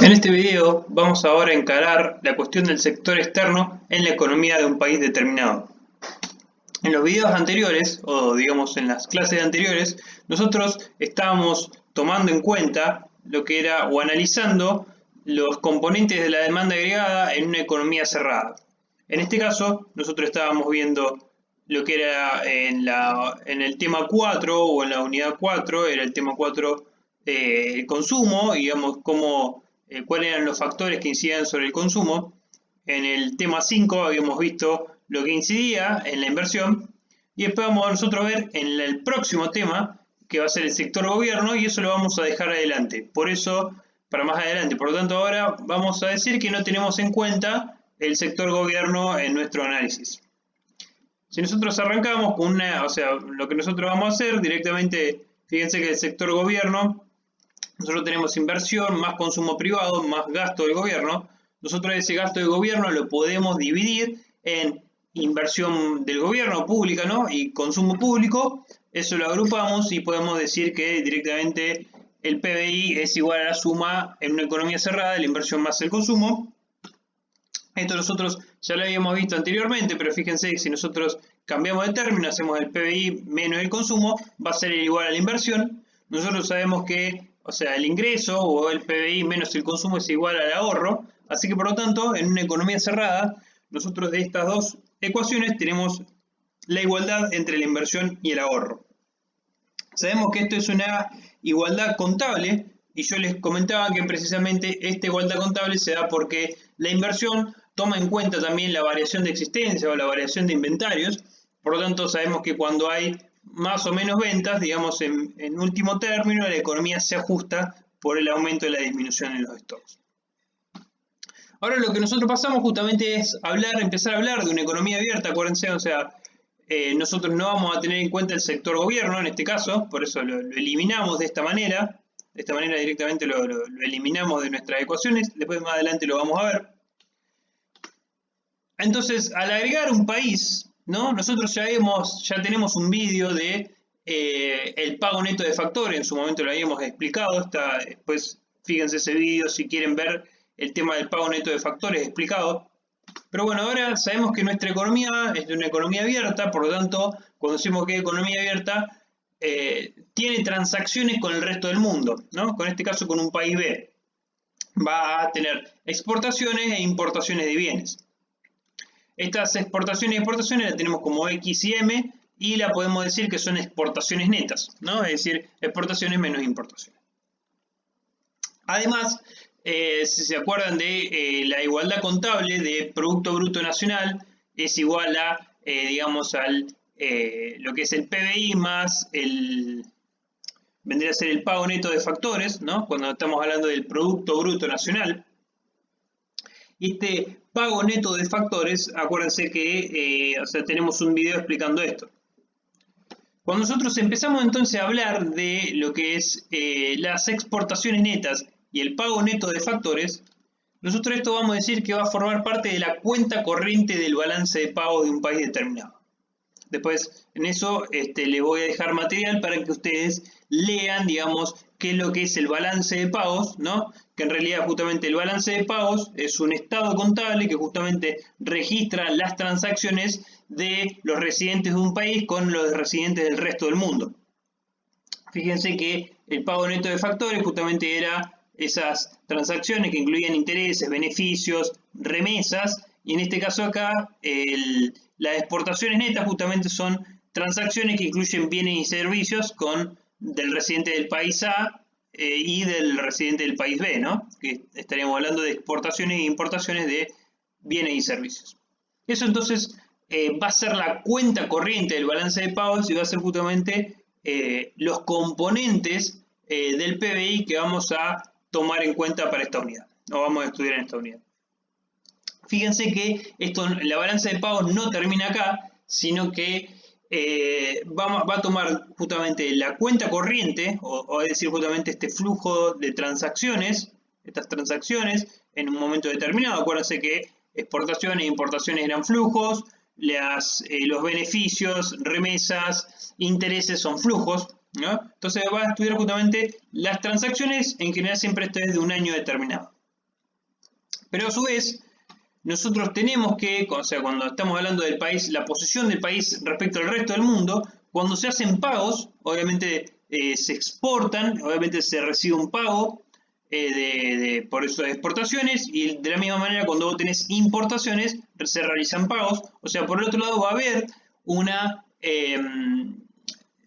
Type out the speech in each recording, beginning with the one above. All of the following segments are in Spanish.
En este video vamos ahora a encarar la cuestión del sector externo en la economía de un país determinado. En los videos anteriores, o digamos en las clases anteriores, nosotros estábamos tomando en cuenta lo que era o analizando los componentes de la demanda agregada en una economía cerrada. En este caso, nosotros estábamos viendo lo que era en el tema 4 o en la unidad 4, era el tema 4, el consumo, digamos, cuáles eran los factores que incidían sobre el consumo. En el tema 5 habíamos visto lo que incidía en la inversión, y después vamos a nosotros ver en el próximo tema, que va a ser el sector gobierno, y eso lo vamos a dejar adelante, por eso, para más adelante. Por lo tanto, ahora vamos a decir que no tenemos en cuenta el sector gobierno en nuestro análisis. Si nosotros arrancamos con lo que nosotros vamos a hacer directamente, fíjense que el sector gobierno, nosotros tenemos inversión, más consumo privado, más gasto del gobierno. Nosotros ese gasto del gobierno lo podemos dividir en inversión del gobierno pública, ¿no? Y consumo público. Eso lo agrupamos y podemos decir que directamente el PBI es igual a la suma en una economía cerrada de la inversión más el consumo. Esto nosotros ya lo habíamos visto anteriormente, pero fíjense que si nosotros cambiamos de término, hacemos el PBI menos el consumo, va a ser igual a la inversión. Nosotros sabemos que, el ingreso o el PBI menos el consumo es igual al ahorro, así que por lo tanto, en una economía cerrada, nosotros de estas dos ecuaciones tenemos la igualdad entre la inversión y el ahorro. Sabemos que esto es una igualdad contable, y yo les comentaba que precisamente esta igualdad contable se da porque la inversión toma en cuenta también la variación de existencia o la variación de inventarios. Por lo tanto, sabemos que cuando hay más o menos ventas, digamos en último término, la economía se ajusta por el aumento de la disminución en los stocks. Ahora lo que nosotros pasamos justamente es empezar a hablar de una economía abierta. Acuérdense, nosotros no vamos a tener en cuenta el sector gobierno en este caso, por eso lo eliminamos de esta manera. De esta manera directamente lo eliminamos de nuestras ecuaciones, después más adelante lo vamos a ver. Entonces, al agregar un país, ¿no? Nosotros ya tenemos un vídeo de el pago neto de factores, en su momento lo habíamos explicado, después fíjense ese vídeo si quieren ver el tema del pago neto de factores explicado. Pero bueno, ahora sabemos que nuestra economía es de una economía abierta, por lo tanto, cuando decimos que es economía abierta, tiene transacciones con el resto del mundo, ¿no? Con este caso con un país B. Va a tener exportaciones e importaciones de bienes. Estas exportaciones e importaciones las tenemos como X y M, y la podemos decir que son exportaciones netas, ¿no? Es decir, exportaciones menos importaciones. Además, si se acuerdan de la igualdad contable de Producto Bruto Nacional, es igual a, lo que es el PBI más vendría a ser el pago neto de factores, ¿no? Cuando estamos hablando del Producto Bruto Nacional. Y este pago neto de factores, acuérdense que tenemos un video explicando esto. Cuando nosotros empezamos entonces a hablar de lo que es las exportaciones netas y el pago neto de factores, nosotros esto vamos a decir que va a formar parte de la cuenta corriente del balance de pagos de un país determinado. Después, en eso les voy a dejar material para que ustedes lean, digamos, qué es lo que es el balance de pagos, ¿no? Que en realidad justamente el balance de pagos es un estado contable que justamente registra las transacciones de los residentes de un país con los residentes del resto del mundo. Fíjense que el pago neto de factores justamente era esas transacciones que incluían intereses, beneficios, remesas, y en este caso acá las exportaciones netas justamente son transacciones que incluyen bienes y servicios del residente del país A y del residente del país B, ¿no? Que estaríamos hablando de exportaciones e importaciones de bienes y servicios. Eso entonces va a ser la cuenta corriente del balance de pagos y va a ser justamente los componentes del PBI que vamos a tomar en cuenta para esta unidad, o vamos a estudiar en esta unidad. Fíjense que la balanza de pagos no termina acá, sino que va a tomar justamente la cuenta corriente, o es decir, justamente este flujo de transacciones, estas transacciones en un momento determinado. Acuérdense que exportaciones e importaciones eran flujos, los beneficios, remesas, intereses son flujos, ¿no? Entonces va a estudiar justamente las transacciones, en general siempre esto es de un año determinado. Pero a su vez, nosotros tenemos que, o sea, cuando estamos hablando del país, la posición del país respecto al resto del mundo, cuando se hacen pagos, obviamente se exportan, obviamente se recibe un pago por eso de exportaciones, y de la misma manera cuando vos tenés importaciones, se realizan pagos. O sea, por el otro lado va a haber una,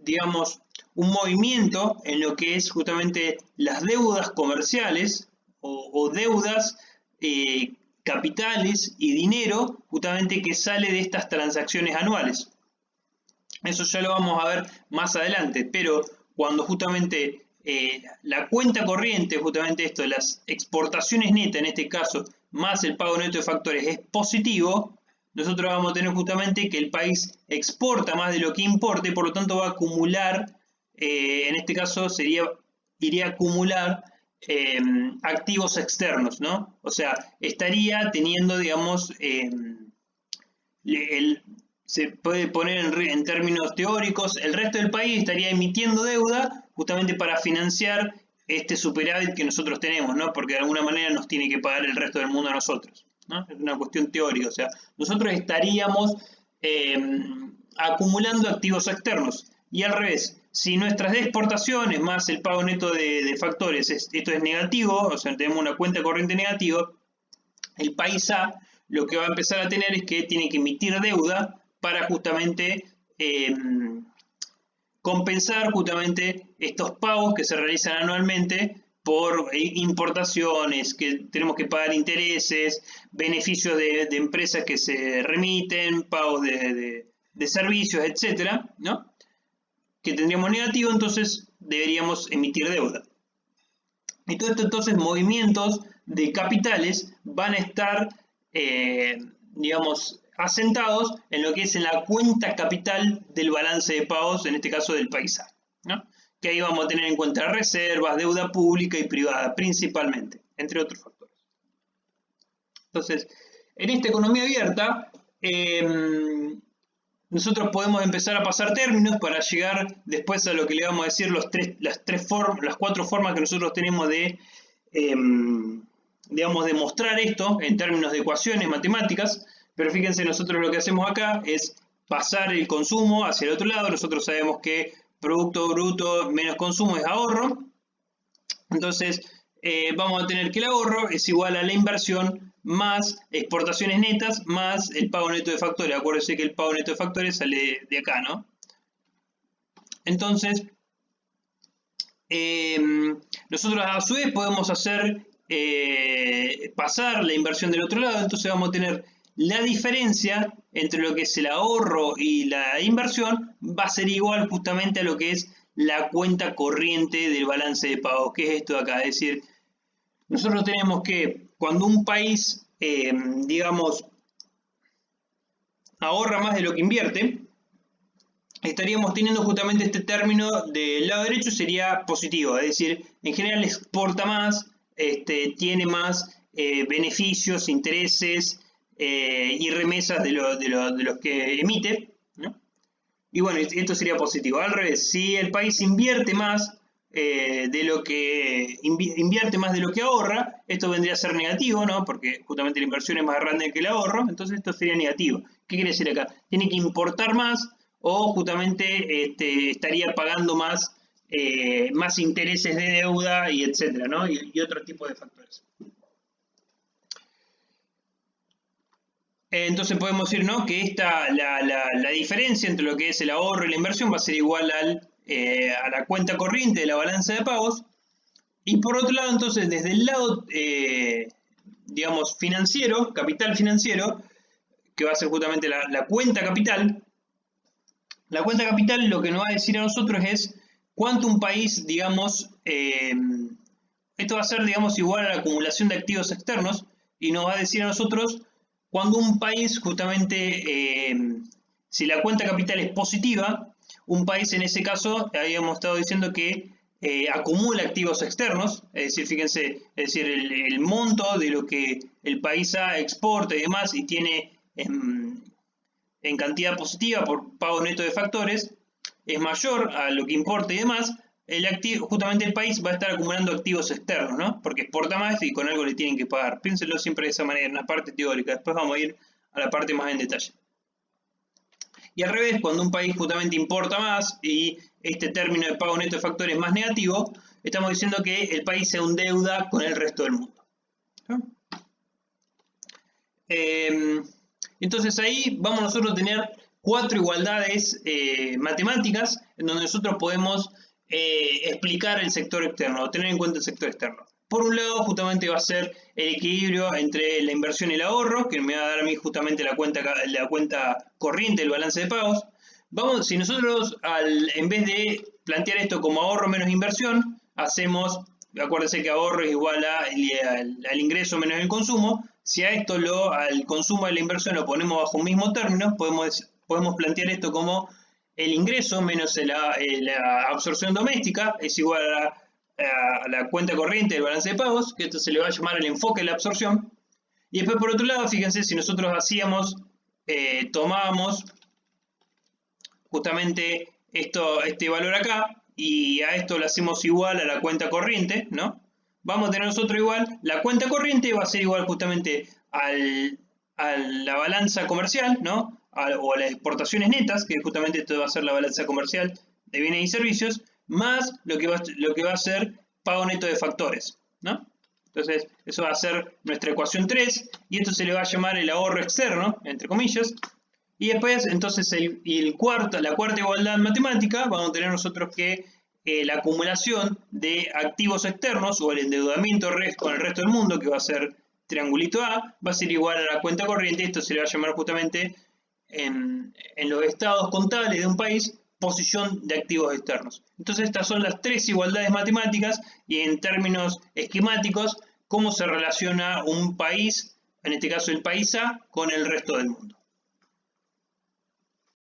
digamos, un movimiento en lo que es justamente las deudas comerciales o deudas capitales y dinero justamente que sale de estas transacciones anuales. Eso ya lo vamos a ver más adelante, pero cuando justamente la cuenta corriente, justamente esto, las exportaciones netas en este caso, más el pago neto de factores es positivo, nosotros vamos a tener justamente que el país exporta más de lo que importa y por lo tanto va a acumular, en este caso iría a acumular activos externos, ¿no? O sea, estaría teniendo, digamos, se puede poner en términos teóricos, el resto del país estaría emitiendo deuda justamente para financiar este superávit que nosotros tenemos, ¿no? Porque de alguna manera nos tiene que pagar el resto del mundo a nosotros, ¿no? Es una cuestión teórica, o sea, nosotros estaríamos acumulando activos externos. Y al revés, si nuestras exportaciones más el pago neto de factores, esto es negativo, o sea, tenemos una cuenta corriente negativa, el país A lo que va a empezar a tener es que tiene que emitir deuda para justamente compensar justamente estos pagos que se realizan anualmente por importaciones, que tenemos que pagar intereses, beneficios de empresas que se remiten, pagos de servicios, etcétera, ¿no? Que tendríamos negativo, entonces deberíamos emitir deuda. Y todo esto, entonces, movimientos de capitales van a estar, digamos, asentados en lo que es en la cuenta capital del balance de pagos, en este caso del país A, ¿no? Que ahí vamos a tener en cuenta reservas, deuda pública y privada, principalmente, entre otros factores. Entonces, en esta economía abierta, nosotros podemos empezar a pasar términos para llegar después a lo que le vamos a decir las cuatro formas que nosotros tenemos de, digamos, demostrar esto en términos de ecuaciones matemáticas. Pero fíjense, nosotros lo que hacemos acá es pasar el consumo hacia el otro lado. Nosotros sabemos que producto bruto menos consumo es ahorro. Entonces, vamos a tener que el ahorro es igual a la inversión más exportaciones netas más el pago neto de factores. Acuérdense que el pago neto de factores sale de acá, ¿no? Entonces, nosotros a su vez podemos hacer pasar la inversión del otro lado. Entonces vamos a tener la diferencia entre lo que es el ahorro y la inversión va a ser igual justamente a lo que es la cuenta corriente del balance de pagos, que es esto de acá. Es decir, nosotros tenemos que cuando un país, digamos, ahorra más de lo que invierte, estaríamos teniendo justamente este término del lado derecho sería positivo, es decir, en general exporta más, tiene más beneficios, intereses y remesas de los que emite, ¿no? Y bueno, esto sería positivo. Al revés, si el país invierte más invierte más de lo que ahorra, esto vendría a ser negativo, ¿no? Porque justamente la inversión es más grande que el ahorro, entonces esto sería negativo. ¿Qué quiere decir acá? Tiene que importar más o justamente estaría pagando más, más intereses de deuda y etcétera, ¿no? Y otro tipo de factores. Entonces podemos decir, ¿no?, que la diferencia entre lo que es el ahorro y la inversión va a ser igual a la cuenta corriente de la balanza de pagos. Y por otro lado, entonces, desde el lado, digamos, financiero, capital financiero, que va a ser justamente la cuenta capital lo que nos va a decir a nosotros es cuánto un país, digamos, esto va a ser, digamos, igual a la acumulación de activos externos y nos va a decir a nosotros cuando un país, justamente, si la cuenta capital es positiva, un país en ese caso, habíamos estado diciendo que acumula activos externos, es decir, fíjense, es decir, el monto de lo que el país exporta y demás, y tiene en cantidad positiva por pago neto de factores, es mayor a lo que importa y demás, justamente el país va a estar acumulando activos externos, ¿no? Porque exporta más y con algo le tienen que pagar. Piénsenlo siempre de esa manera, en una parte teórica. Después vamos a ir a la parte más en detalle. Y al revés, cuando un país justamente importa más y este término de pago neto de factores es más negativo, estamos diciendo que el país se endeuda con el resto del mundo, ¿no? Entonces ahí vamos nosotros a tener 4 igualdades matemáticas en donde nosotros podemos explicar el sector externo o tener en cuenta el sector externo. Por un lado, justamente va a ser el equilibrio entre la inversión y el ahorro, que me va a dar a mí justamente la cuenta corriente, el balance de pagos. Si nosotros, en vez de plantear esto como ahorro menos inversión, hacemos, acuérdense que ahorro es igual al ingreso menos el consumo. Si a esto, al consumo y la inversión, lo ponemos bajo un mismo término, podemos plantear esto como el ingreso menos la absorción doméstica es igual a la cuenta corriente del balance de pagos, que esto se le va a llamar el enfoque de la absorción. Y después, por otro lado, fíjense, si nosotros tomábamos justamente este valor acá y a esto lo hacemos igual a la cuenta corriente, ¿no? Vamos a tener nosotros igual, la cuenta corriente va a ser igual justamente a la balanza comercial, ¿no? O a las exportaciones netas, que justamente esto va a ser la balanza comercial de bienes y servicios, más lo que va a ser pago neto de factores, ¿no? Entonces, eso va a ser nuestra ecuación 3, y esto se le va a llamar el ahorro externo, entre comillas. Y después, entonces, la cuarta igualdad matemática, vamos a tener nosotros que la acumulación de activos externos, o el endeudamiento con el resto del mundo, que va a ser triangulito A, va a ser igual a la cuenta corriente. Esto se le va a llamar justamente, en los estados contables de un país, posición de activos externos. Entonces estas son las 3 igualdades matemáticas y en términos esquemáticos cómo se relaciona un país, en este caso el país A, con el resto del mundo.